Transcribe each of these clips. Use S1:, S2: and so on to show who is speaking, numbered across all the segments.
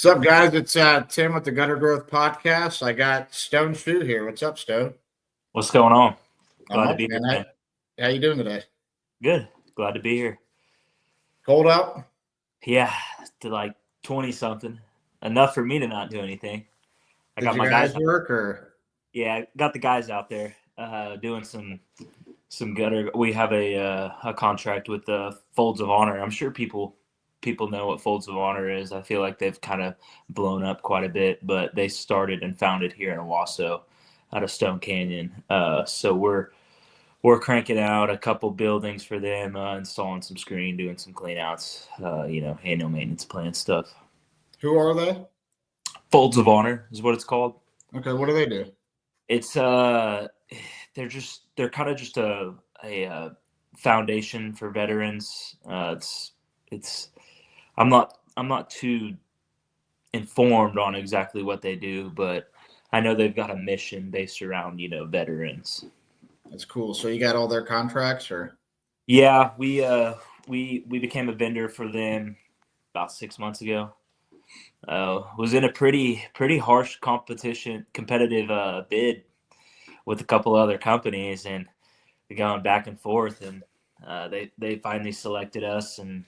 S1: What's up, guys? It's Tim with the Gutter Growth Podcast. I got Stone Shew here. What's up, Stone?
S2: What's going on?
S1: Not
S2: Glad to
S1: much,
S2: be
S1: man.
S2: here, man.
S1: How you doing today?
S2: Good. Glad to be here.
S1: Cold out?
S2: Yeah, to like 20 something. Enough for me to not do anything. I
S1: Did
S2: got
S1: you
S2: my
S1: guys
S2: guys.
S1: work or?
S2: Yeah, I got the guys out there doing some gutter. We have a contract with the Folds of Honor. I'm sure people know what Folds of Honor is. I feel like they've kind of blown up quite a bit, but they started and founded here in Owasso out of Stone Canyon. So we're cranking out a couple buildings for them, installing some screen, doing some clean outs, annual maintenance plan stuff.
S1: Who are they?
S2: Folds of Honor is what it's called.
S1: Okay, what do they do?
S2: It's they're kind of just a foundation for veterans. It's I'm not too informed on exactly what they do, but I know they've got a mission based around veterans.
S1: That's cool. So you got all their contracts, or?
S2: Yeah, we became a vendor for them about 6 months ago. Was in a pretty harsh competitive bid with a couple other companies, and we're going back and forth, and they finally selected us, and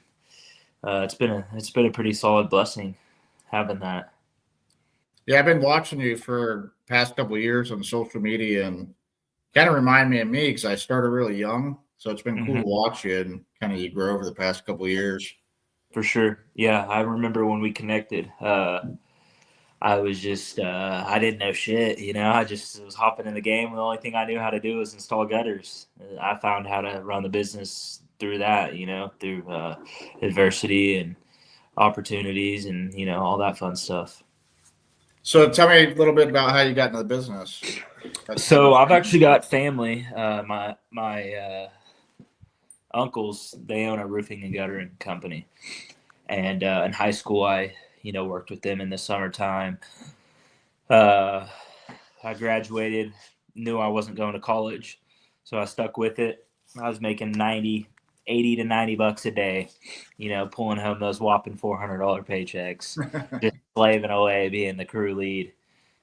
S2: it's been a pretty solid blessing having that.
S1: Yeah, I've been watching you for past couple of years on social media, and kind of remind me of me because I started really young. So it's been cool to watch you and kind of you grow over the past couple of years.
S2: For sure. Yeah, I remember when we connected. I was just I didn't know shit, I just was hopping in the game. The only thing I knew how to do was install gutters. I found how to run the business through that, through adversity and opportunities and all that fun stuff.
S1: So tell me a little bit about how you got into the business.
S2: So I've actually got family. My uncles, they own a roofing and guttering company, and in high school I worked with them in the summertime. I graduated, knew I wasn't going to college, so I stuck with it. I was making $80 to $90 a day, pulling home those whopping $400 paychecks, just slaving away, being the crew lead.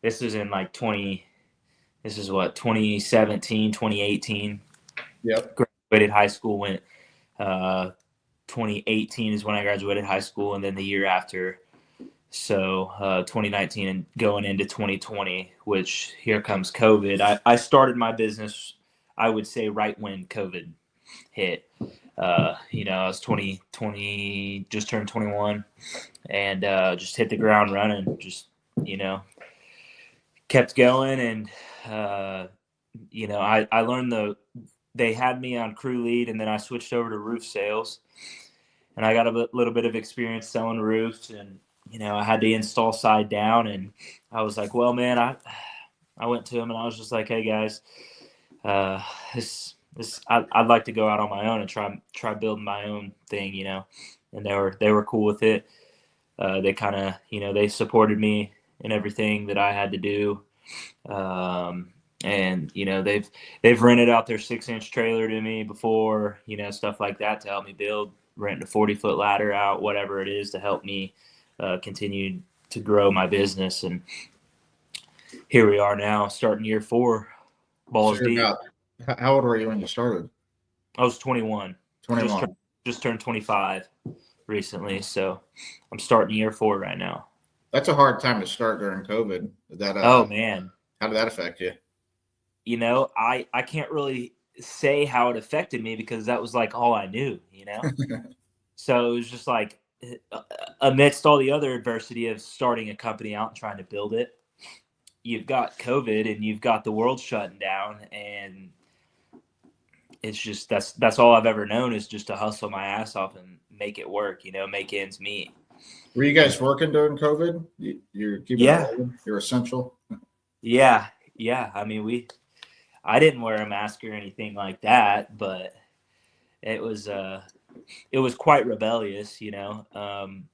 S2: This is in 2017, 2018.
S1: Yep.
S2: Graduated high school, went 2018 is when I graduated high school, and then the year after, so 2019 and going into 2020, which here comes COVID. I started my business, I would say, right when COVID hit. I was 20, just turned 21, and just hit the ground running, just, kept going. And, I learned they had me on crew lead, and then I switched over to roof sales, and I got a little bit of experience selling roofs, and I had to install side down, and I was like, well, man, I went to him and I was just like, hey guys, I'd like to go out on my own and try building my own thing, and they were cool with it. They kind of, they supported me in everything that I had to do. And they've rented out their 6-inch trailer to me before, stuff like that to help me build, renting a 40-foot ladder out, whatever it is to help me continue to grow my business. And here we are now, starting year 4, balls deep.
S1: How old were you when you started?
S2: I was 21.
S1: 21.
S2: Just turned 25 recently, so I'm starting year 4 right now.
S1: That's a hard time to start during COVID.
S2: Oh man,
S1: how did that affect you?
S2: I can't really say how it affected me because that was like all I knew, So it was just like, amidst all the other adversity of starting a company out and trying to build it, you've got COVID and you've got the world shutting down, and it's just that's all I've ever known is just to hustle my ass off and make it work, make ends meet.
S1: Were you guys working during COVID? You're keeping it rolling? You're essential?
S2: Yeah. I mean, I didn't wear a mask or anything like that, but it was quite rebellious, I'm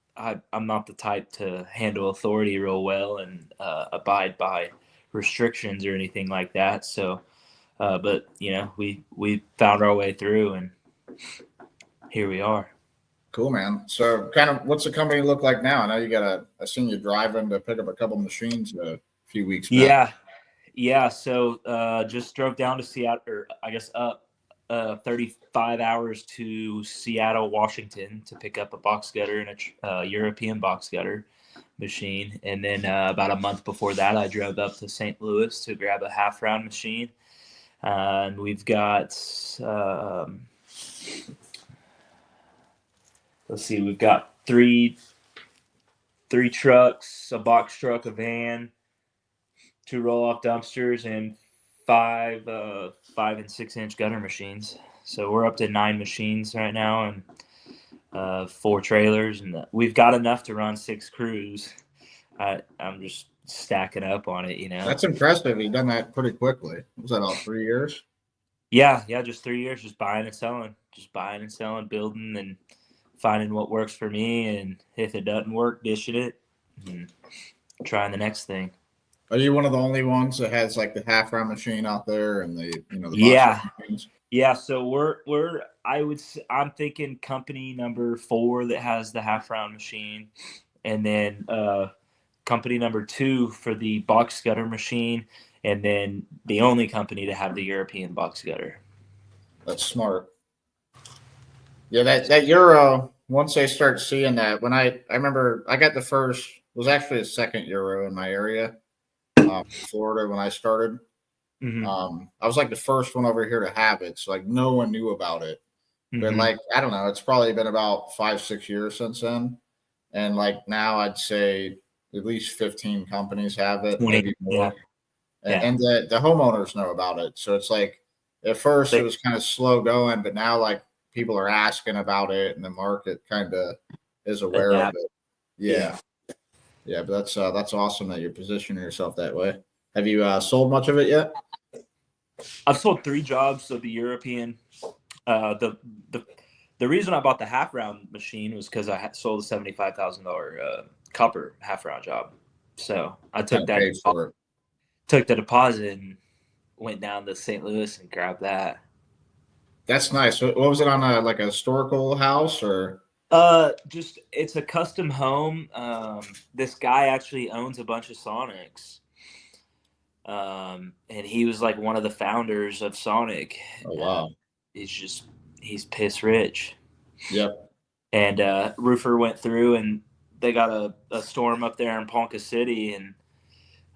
S2: not the type to handle authority real well and abide by restrictions or anything like that. So, but we found our way through, and here we are.
S1: Cool, man. So kind of what's the company look like now? I know I seen you driving to pick up a couple machines a few weeks back.
S2: Yeah. So just drove down to Seattle, or I guess up 35 hours to Seattle, Washington to pick up a box gutter and a European box gutter machine. And then about a month before that, I drove up to St. Louis to grab a half round machine. And we've got, we've got three trucks, a box truck, a van, 2 roll-off dumpsters, and 5 and 6 inch gutter machines. So we're up to 9 machines right now, and 4 trailers, and we've got enough to run 6 crews. I'm just stacking up on it,
S1: That's impressive. You've done that pretty quickly. Was that about 3 years?
S2: Yeah, just 3 years, just buying and selling, building and finding what works for me, and if it doesn't work, dishing it and trying the next thing.
S1: Are you one of the only ones that has like the half round machine out there and the
S2: Yeah.
S1: box machines?
S2: Yeah, so I'm thinking company number 4 that has the half round machine, and then company number 2 for the box gutter machine, and then the only company to have the European box gutter.
S1: That's smart. Yeah, that Euro, once they start seeing that, when I remember I got the first, was actually a second Euro in my area, Florida, when I started. I was like the first one over here to have it. So like no one knew about it. But like, I don't know, it's probably been about 5-6 years since then. And like now I'd say at least 15 companies have it,
S2: 20,
S1: maybe more.
S2: Yeah.
S1: And the homeowners know about it. So it's like at first it was kind of slow going, but now like people are asking about it and the market kind of is aware of it. Yeah. But that's awesome that you're positioning yourself that way. Have you sold much of it yet?
S2: I've sold 3 jobs of the European. The reason I bought the half round machine was because I sold a $75,000 copper half round job. So I took took the deposit and went down to St. Louis and grabbed that.
S1: That's nice. What was it on like a historical house or?
S2: Just it's a custom home. This guy actually owns a bunch of Sonics. And he was like one of the founders of Sonic.
S1: Oh wow.
S2: He's piss rich.
S1: Yep.
S2: And roofer went through and they got a storm up there in Ponca City, and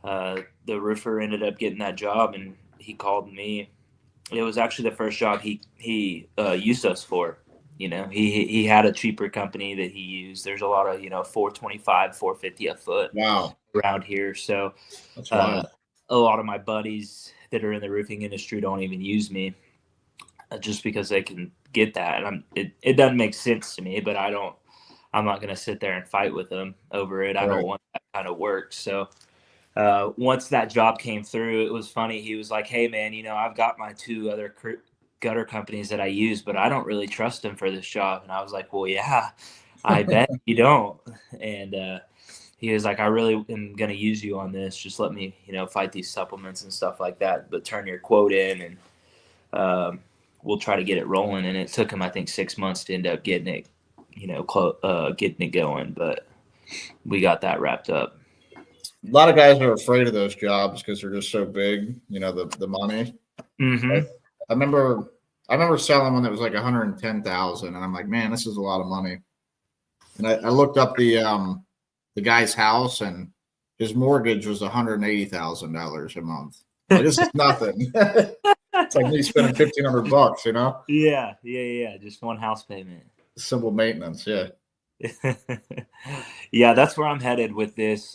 S2: the roofer ended up getting that job, and he called me. It was actually the first job he used us for. He had a cheaper company that he used. There's a lot of $425, $450 a foot.
S1: Wow.
S2: Around here. So
S1: that's wild.
S2: A lot of my buddies that are in the roofing industry don't even use me just because they can get that. And it doesn't make sense to me, but I'm not going to sit there and fight with them over it. I don't want that kind of work. So once that job came through, it was funny. He was like, "Hey man, I've got my 2 other gutter companies that I use, but I don't really trust them for this job." And I was like, "Well, yeah, I bet you don't." And he was like, "I really am going to use you on this. Just let me, fight these supplements and stuff like that, but turn your quote in and we'll try to get it rolling." And it took him, I think, 6 months to end up getting it, getting it going. But we got that wrapped up.
S1: A lot of guys are afraid of those jobs because they're just so big, the money.
S2: Mm-hmm.
S1: I remember selling one that was like 110,000, and I'm like, man, this is a lot of money. And I looked up the guy's house, and his mortgage was $180,000 a month. Like, this is nothing. It's like me spending $1,500,
S2: Yeah. Just one house payment.
S1: Simple maintenance, yeah.
S2: Yeah, that's where I'm headed with this.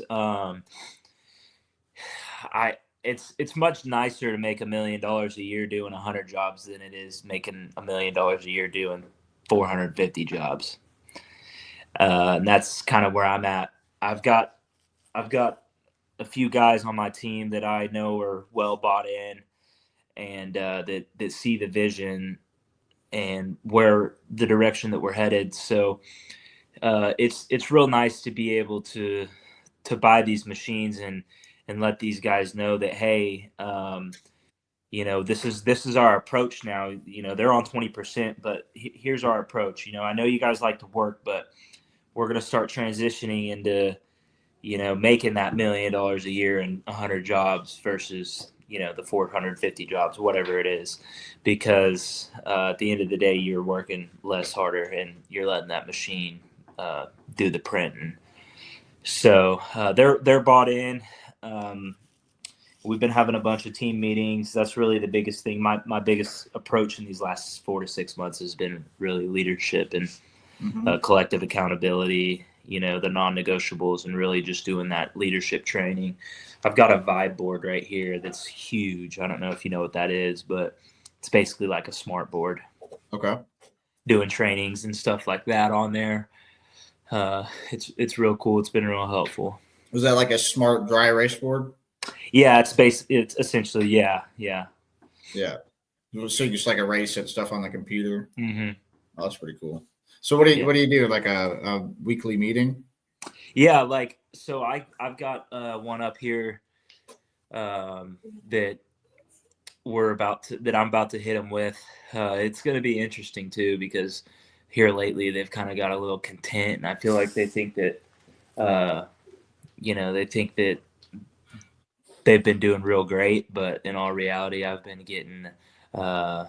S2: It's much nicer to make $1 million a year doing 100 jobs than it is making $1 million a year doing 450 jobs. And that's kind of where I'm at. I've got a few guys on my team that I know are well bought in, and that see the vision and where the direction that we're headed. So it's real nice to be able to buy these machines and let these guys know that, hey, this is our approach now. They're on 20%, but here's our approach. I know you guys like to work, but we're going to start transitioning into, making that $1 million a year and 100 jobs versus, the 450 jobs, whatever it is, because at the end of the day, you're working less harder and you're letting that machine do the printing. So they're bought in. We've been having a bunch of team meetings. That's really the biggest thing. My biggest approach in these last 4 to 6 months has been really leadership and collective accountability, the non-negotiables, and really just doing that leadership training. I've got a vibe board right here that's huge. I don't know if you know what that is, but it's basically like a smart board.
S1: Okay.
S2: Doing trainings and stuff like that on there. It's real cool. It's been real helpful.
S1: Was that like a smart dry erase board?
S2: Yeah, it's essentially, yeah.
S1: So you just like erase it stuff on the computer.
S2: Mm-hmm.
S1: Oh, that's pretty cool. So what do you do? Like a weekly meeting?
S2: Yeah, so I've got one up here that I'm about to hit them with. It's going to be interesting too, because here lately they've kind of got a little content, and I feel like they think that they've been doing real great, but in all reality, I've been getting a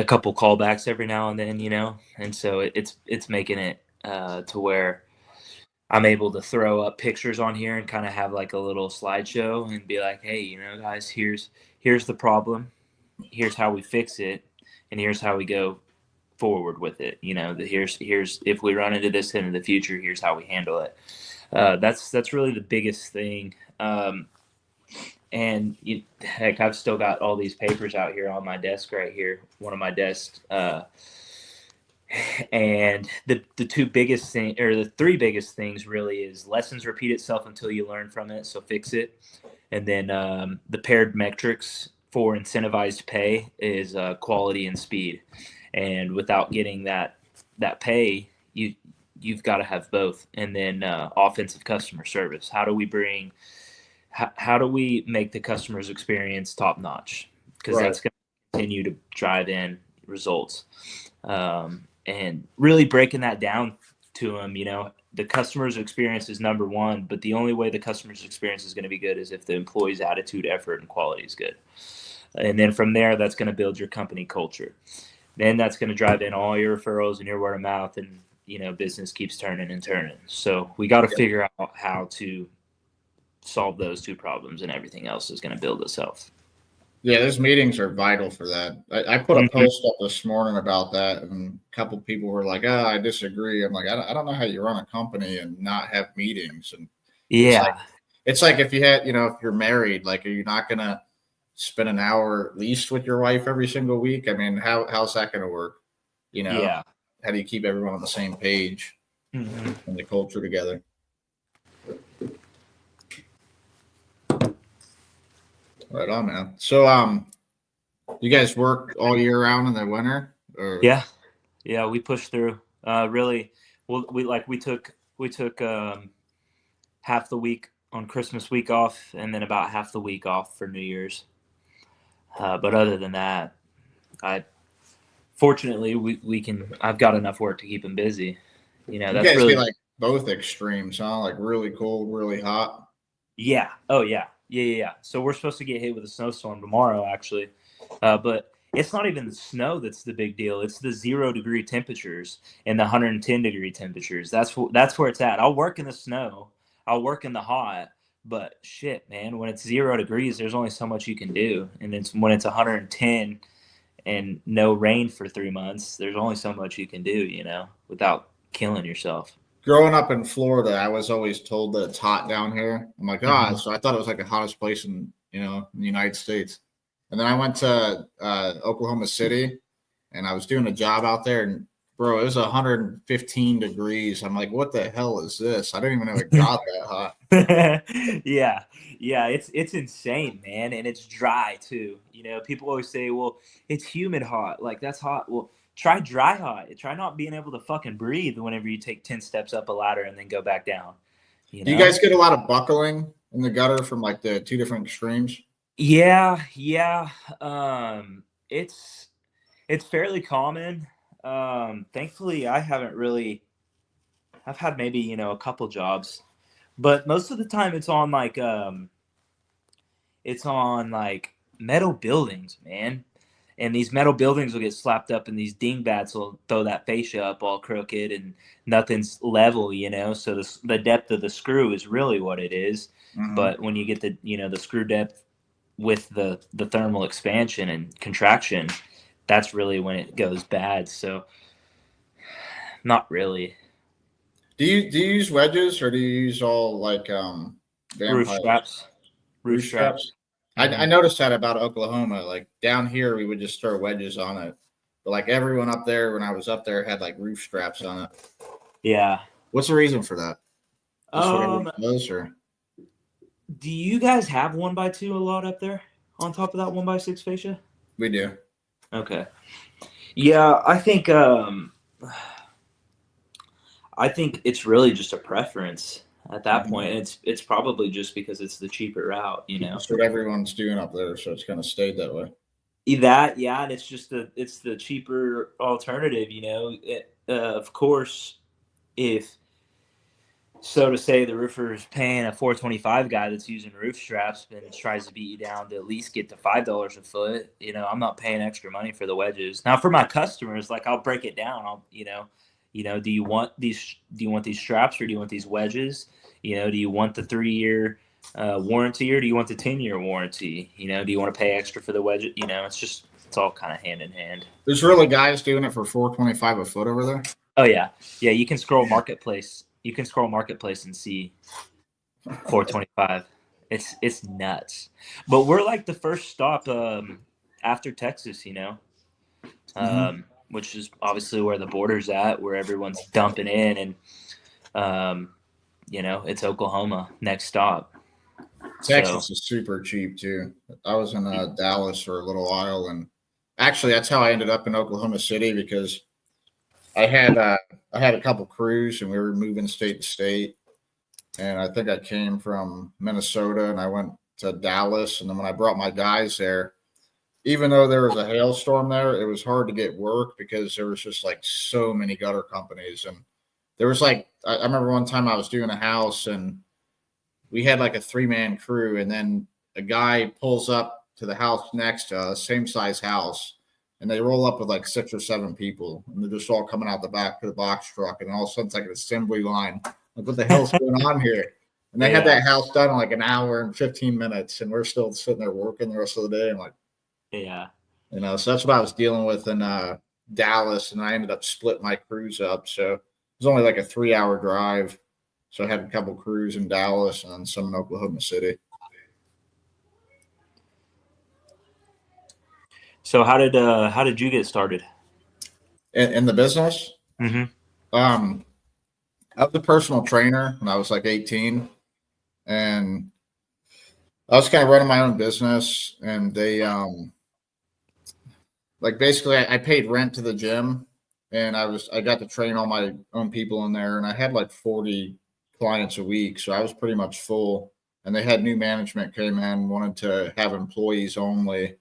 S2: couple callbacks every now and then, and so it's making it to where I'm able to throw up pictures on here and kind of have like a little slideshow and be like, hey, guys, here's the problem, here's how we fix it, and here's how we go forward with it. Here's if we run into this in the future, here's how we handle it. That's really the biggest thing. And heck, I've still got all these papers out here on my desk right here, one of my desks. And the two biggest thing, or the three biggest things really, is lessons repeat itself until you learn from it. So fix it. And then the paired metrics for incentivized pay is quality and speed. And without getting that pay, you've got to have both. And then offensive customer service. How do we make the customer's experience top notch? Because that's going to continue to drive in results. And really breaking that down to them, the customer's experience is number one, but the only way the customer's experience is going to be good is if the employee's attitude, effort, and quality is good. And then from there, that's going to build your company culture. Then that's going to drive in all your referrals and your word of mouth, and business keeps turning and turning. So we got to figure out how to solve those two problems, and everything else is going to build itself.
S1: Yeah, those meetings are vital for that. I put a post up this morning about that, and a couple of people were like, I disagree. I'm like, I don't know how you run a company and not have meetings. And it's like if you had, if you're married, like, are you not going to spend an hour at least with your wife every single week? I mean, how's that going to work? How do you keep everyone on the same page and the culture together? Right on, man. So, you guys work all year round in the winter? Or?
S2: Yeah, we pushed through. Really, well, we took half the week on Christmas week off, and then about half the week off for New Year's. But other than that, fortunately we can. I've got enough work to keep them busy.
S1: You guys really like both extremes, huh? Like really cold, really hot.
S2: Yeah. Oh yeah. Yeah. So we're supposed to get hit with a snowstorm tomorrow, actually. But it's not even the snow that's the big deal. It's the 0 degree temperatures and the 110 degree temperatures. That's where it's at. I'll work in the snow. I'll work in the hot. But shit, man, when it's 0 degrees, there's only so much you can do. And when it's 110 and no rain for 3 months, there's only so much you can do, without killing yourself.
S1: Growing up in Florida, I was always told that it's hot down here. I'm like, so I thought it was like the hottest place in the United States. And then I went to Oklahoma City, and I was doing a job out there, and bro, it was 115 degrees. I'm like, what the hell is this? I didn't even know it got that hot.
S2: Yeah, it's insane, man, and it's dry too. People always say, well, it's humid hot, like that's hot. Well, try dry hot. Try not being able to fucking breathe whenever you take 10 steps up a ladder and then go back down.
S1: Do you guys get a lot of buckling in the gutter from like the two different extremes?
S2: Yeah. It's fairly common. Thankfully, I haven't really. I've had maybe a couple jobs, but most of the time it's on like metal buildings, man. And these metal buildings will get slapped up, and these dingbats will throw that fascia up all crooked, and nothing's level. So the depth of the screw is really what it is.
S1: Mm-hmm.
S2: But when you get the screw depth with the thermal expansion and contraction, that's really when it goes bad. So not really.
S1: Do you use wedges or do you use all like
S2: Roof
S1: vampire
S2: straps. Roof
S1: roof straps?
S2: straps.
S1: I noticed that about Oklahoma. Like down here, we would just throw wedges on it, but like everyone up there when I was up there had like roof straps on it.
S2: Yeah.
S1: What's the reason for that? Just what everyone
S2: Um,
S1: does, or
S2: do you guys have 1x2 a lot up there on top of that 1x6 fascia?
S1: we do?
S2: Okay. Yeah, I think it's really just a preference at that
S1: Mhm.
S2: point. It's probably just because it's the cheaper route.
S1: That's what everyone's doing up there, so it's kind of stayed that way.
S2: Yeah, and it's the cheaper alternative. Of course, if so to say the roofer is paying a 425 guy that's using roof straps and tries to beat you down to at least get to $5 a foot. I'm not paying extra money for the wedges. Now for my customers, like I'll break it down. Do you want these straps or do you want these wedges? Do you want the 3-year warranty or do you want the 10-year warranty? Do you want to pay extra for the wedge? It's all kind of hand in hand.
S1: There's really guys doing it for 425 a foot over there.
S2: Oh yeah. You can scroll marketplace. You can scroll marketplace and see 425. It's nuts. But we're like the first stop after Texas, which is obviously where the border's at, where everyone's dumping in, and it's Oklahoma next stop.
S1: Texas is super cheap too. I was in Dallas for a little while, and actually, that's how I ended up in Oklahoma City because I had a couple crews, and we were moving state to state. And I think I came from Minnesota, and I went to Dallas, and then when I brought my guys there, even though there was a hailstorm there, it was hard to get work because there was just like so many gutter companies, and there was like I remember one time I was doing a house, and we had like a 3-man crew, and then a guy pulls up to the house next to us, same size house, and they roll up with like 6 or 7 people, and they're just all coming out the back of the box truck, and all of a sudden it's like an assembly line. Like, what the hell's going on here? And they had that house done in like an hour and 15 minutes, and we're still sitting there working the rest of the day. I'm like,
S2: yeah.
S1: So that's what I was dealing with in Dallas, and I ended up splitting my crews up. So it was only like a 3-hour drive. So I had a couple crews in Dallas and some in Oklahoma City.
S2: So how did you get started
S1: In the business?
S2: Mm-hmm.
S1: I was a personal trainer when I was like 18, and I was kind of running my own business, and they like basically I paid rent to the gym, and I got to train all my own people in there, and I had like 40 clients a week, so I was pretty much full. And they had new management came in, wanted to have employees only. And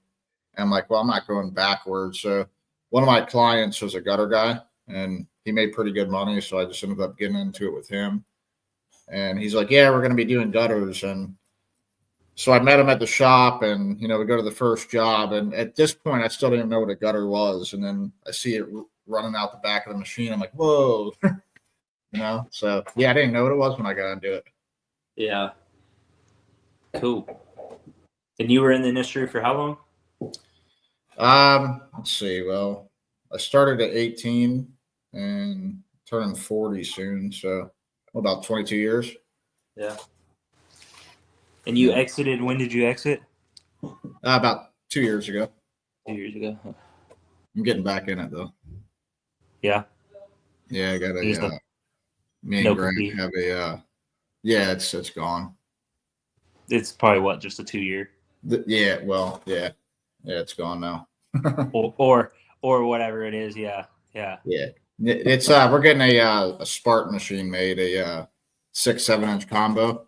S1: I'm like, well, I'm not going backwards. So one of my clients was a gutter guy, and he made pretty good money, so I just ended up getting into it with him. And he's like, yeah, we're going to be doing gutters. And so I met him at the shop, and we go to the first job, and at this point I still didn't know what a gutter was. And then I see it running out the back of the machine. I'm like, whoa. So yeah, I didn't know what it was when I got into it.
S2: Yeah. Cool. And you were in the industry for how
S1: long? Let's see. Well, I started at 18 and turning 40 soon, so about 22 years.
S2: Yeah. And you exited, when did you exit?
S1: About 2 years ago.
S2: 2 years ago.
S1: I'm getting back in it though.
S2: Yeah.
S1: Yeah, I got me and Grant have a yeah, it's gone.
S2: It's probably what, just a 2-year?
S1: Yeah, well, yeah, it's gone now.
S2: or whatever it is, yeah.
S1: It's we're getting a Spartan machine made, a 6-7 inch combo.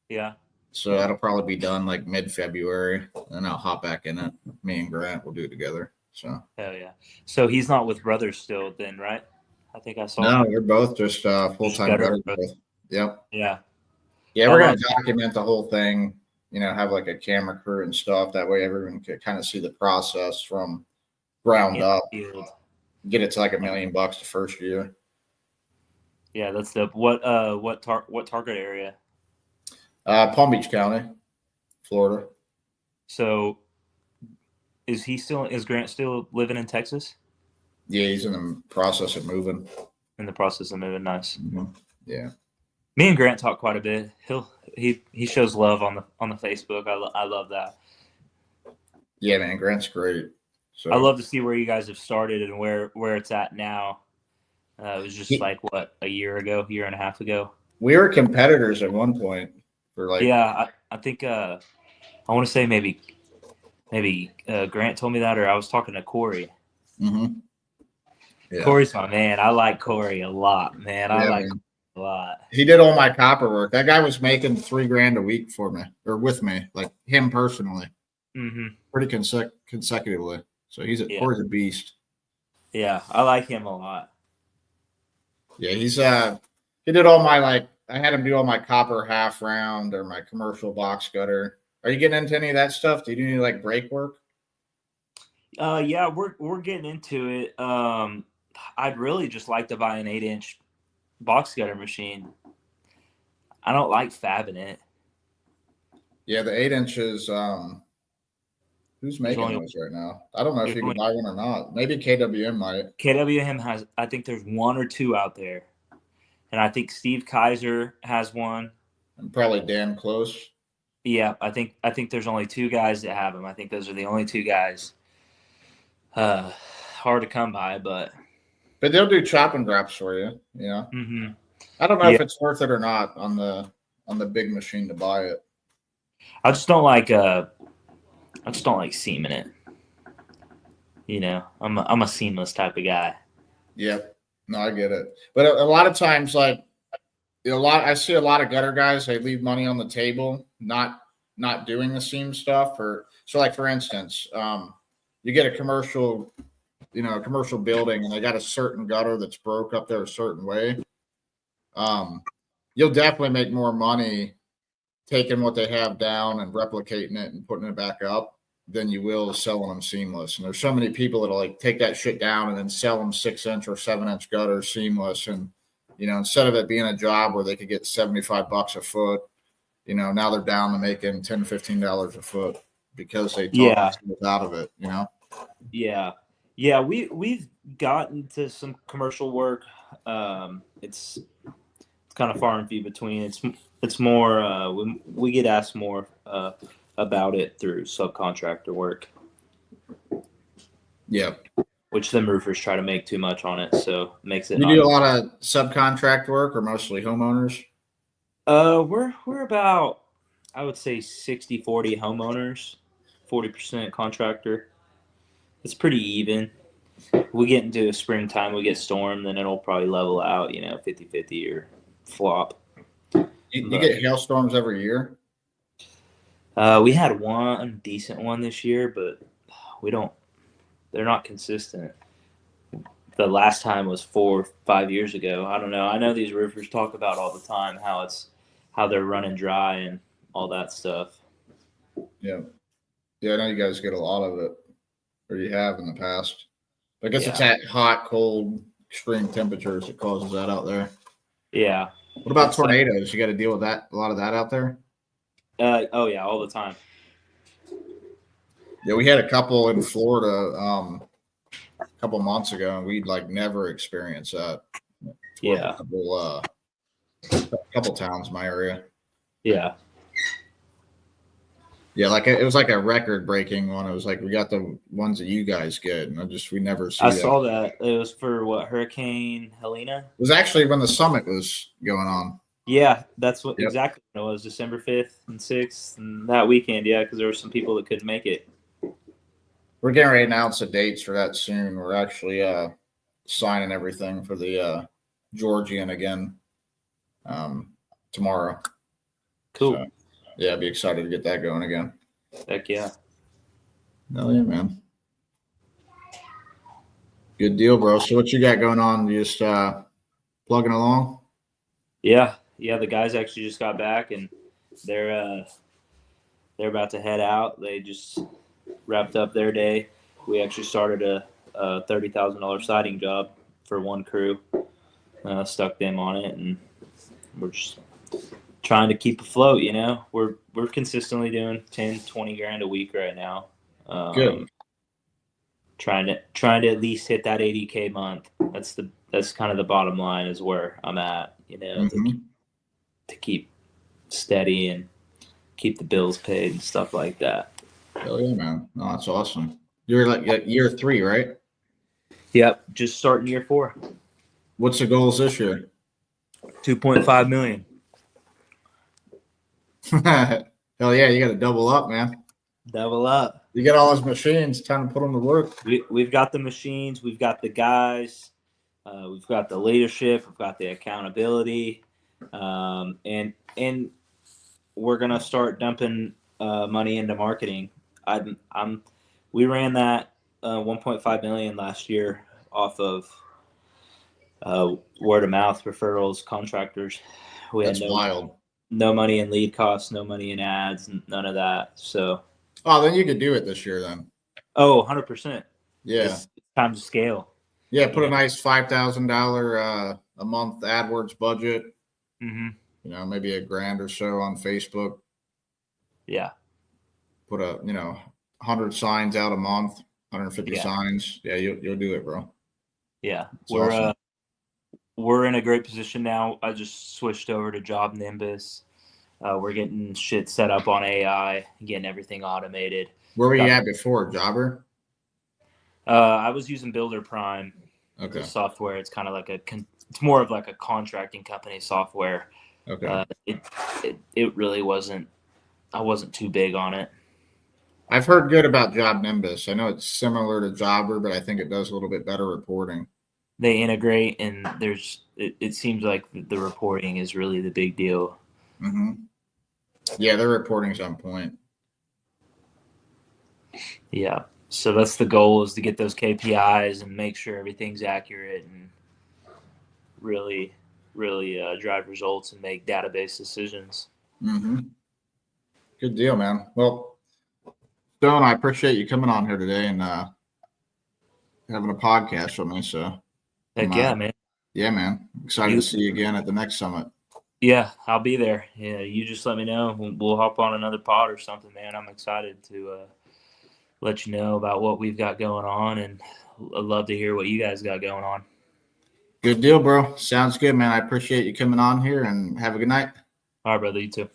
S2: Yeah.
S1: So that'll probably be done like mid-February, and I'll hop back in it. Me and Grant will do it together. So
S2: Hell yeah. So he's not with Brothers still then, right? I think I saw.
S1: no, we're both just full-time
S2: Gutter.
S1: gutters. Yep.
S2: Yeah.
S1: Yeah,
S2: I
S1: we're gonna
S2: love that.
S1: document the whole thing. Have like a camera crew and stuff. That way, everyone can kind of see the process from ground
S2: In
S1: up.
S2: the field.
S1: Get it to like $1 million the first year.
S2: Yeah, that's dope. What target area?
S1: Palm Beach County, Florida.
S2: So is Grant still living in Texas?
S1: Yeah, he's in the process of moving.
S2: In the process of moving, nice.
S1: Mm-hmm. Yeah.
S2: Me and Grant talk quite a bit. He shows love on the Facebook. I love that.
S1: Yeah, man, Grant's great. So
S2: I love to see where you guys have started and where it's at now. It was just like what, a year and a half ago.
S1: We were competitors at one point for like.
S2: Yeah, I think I want to say maybe Grant told me that, or I was talking to Corey.
S1: Mm-hmm. Yeah.
S2: Corey's my man. I like Corey a lot, man. I like Corey a lot.
S1: He did all my copper work. That guy was making $3,000 a week for me, or with me, like him personally.
S2: Mm-hmm.
S1: Pretty consecutively. So Corey's a beast.
S2: Yeah, I like him a lot.
S1: Yeah, he did all my I had him do all my copper half round or my commercial box gutter. Are you getting into any of that stuff? Do you do any like brake work?
S2: Yeah, we're getting into it. I'd really just like to buy an 8-inch box gutter machine. I don't like fabbing it.
S1: Yeah, the 8 inches. Who's making those right now? I don't know if you can buy one or not. Maybe KWM might.
S2: KWM has, I think there's 1 or 2 out there. And I think Steve Kaiser has one.
S1: And probably Dan Close.
S2: Yeah, I think there's only 2 guys that have them. I think those are the only 2 guys. Hard to come by, but
S1: they'll do chop and drops for you.
S2: Mm-hmm.
S1: I don't know if it's worth it or not on the big machine to buy it.
S2: I just don't like seaming it. I'm a seamless type of guy.
S1: Yep. No, I get it. But a lot of times, I see a lot of gutter guys, they leave money on the table, not doing the seam stuff. For instance, you get a commercial building and they got a certain gutter that's broke up there a certain way. You'll definitely make more money taking what they have down and replicating it and putting it back up than you will selling them seamless. And there's so many people that'll take that shit down and then sell them 6-inch or 7-inch gutters seamless. And, instead of it being a job where they could get $75 a foot, now they're down to making $10, $15 a foot because they talk themselves out of it,
S2: Yeah. Yeah. We've gotten to some commercial work. It's kind of far and few between. It's more, we get asked more, about it through subcontractor work.
S1: Yeah.
S2: Which them roofers try to make too much on it, so it makes it.
S1: You do a lot of subcontract work or mostly homeowners?
S2: We're about, I would say 60-40 homeowners, 40% contractor. It's pretty even. We get into springtime, we get storm, then it'll probably level out, 50-50 or flop.
S1: You get hailstorms every year?
S2: We had one decent one this year, but they're not consistent. The last time was 4 or 5 years ago. I don't know. I know these roofers talk about all the time how they're running dry and all that stuff.
S1: Yeah. Yeah, I know you guys get a lot of it, or you have in the past. I guess it's that hot, cold, extreme temperatures that causes that out there.
S2: Yeah.
S1: What about tornadoes? You got to deal with that, a lot of that out there?
S2: Oh yeah, all the time.
S1: Yeah, we had a couple in Florida a couple months ago, and we'd never experienced that.
S2: Yeah.
S1: A couple towns in my area.
S2: Yeah.
S1: Yeah, it was like a record-breaking one. It was we got the ones that you guys get, and we never see that.
S2: I saw that. It was for what, Hurricane Helena? It
S1: was actually when the summit was going on.
S2: Yeah, that's exactly what it was, December 5th and 6th, and that weekend, because there were some people that couldn't make it.
S1: We're getting ready to announce the dates for that soon. We're actually signing everything for the Georgian again tomorrow.
S2: Cool.
S1: So, Yeah, I'd be excited to get that going again.
S2: Heck yeah.
S1: Hell yeah, man. Good deal, bro. So what you got going on? You just plugging along?
S2: Yeah. The guys actually just got back, and they're about to head out. They just wrapped up their day. We actually started a $30,000 siding job for one crew. Stuck them on it, and we're just trying to keep afloat. We're consistently doing 10, 20 grand a week right now.
S1: Good.
S2: Trying to at least hit that 80K month. That's kind of the bottom line, is where I'm at. To keep steady and keep the bills paid and stuff like that.
S1: Hell yeah, man. No, that's awesome. You're like at year 3, right?
S2: Yep, just starting year 4.
S1: What's the goals this year?
S2: 2.5 million.
S1: Hell yeah, you got to double up, man.
S2: Double up.
S1: You got all those machines. Time to put them to work.
S2: We've got the machines. We've got the guys. We've got the leadership. We've got the accountability, and we're gonna start dumping money into marketing. We ran that 1.5 million last year off of word of mouth referrals, contractors. We
S1: That's
S2: had
S1: wild.
S2: No money in lead costs, no money in ads, none of that. So.
S1: Oh, then you could do it this year then.
S2: Oh, 100%.
S1: Yeah.
S2: It's time to scale.
S1: Yeah, put a nice $5,000 a month AdWords budget.
S2: Mm-hmm.
S1: Maybe $1,000 or so on Facebook.
S2: Yeah.
S1: Put 100 signs out a month, 150 signs. Yeah, you'll do it, bro.
S2: Yeah,
S1: awesome.
S2: We're in a great position now. I just switched over to Job Nimbus. We're getting shit set up on AI, getting everything automated.
S1: Where were you at before, Jobber?
S2: I was using Builder Prime.
S1: Okay.
S2: Software. It's kind of like it's more of like a contracting company software.
S1: Okay.
S2: It really wasn't. I wasn't too big on it.
S1: I've heard good about Job Nimbus. I know it's similar to Jobber, but I think it does a little bit better reporting.
S2: They integrate, and it seems like the reporting is really the big deal.
S1: Mm-hmm. Yeah, their reporting's on point.
S2: Yeah. So that's the goal, is to get those KPIs and make sure everything's accurate and really, really drive results and make database decisions.
S1: Mm-hmm. Good deal, man. Well, Stone, I appreciate you coming on here today and having a podcast with me. So,
S2: heck yeah, man.
S1: Yeah, man. Excited to see you again at the next summit.
S2: Yeah, I'll be there. Yeah, you just let me know. We'll hop on another pod or something, man. I'm excited to let you know about what we've got going on, and I'd love to hear what you guys got going on.
S1: Good deal, bro. Sounds good, man. I appreciate you coming on here, and have a good night.
S2: All right, brother. You too.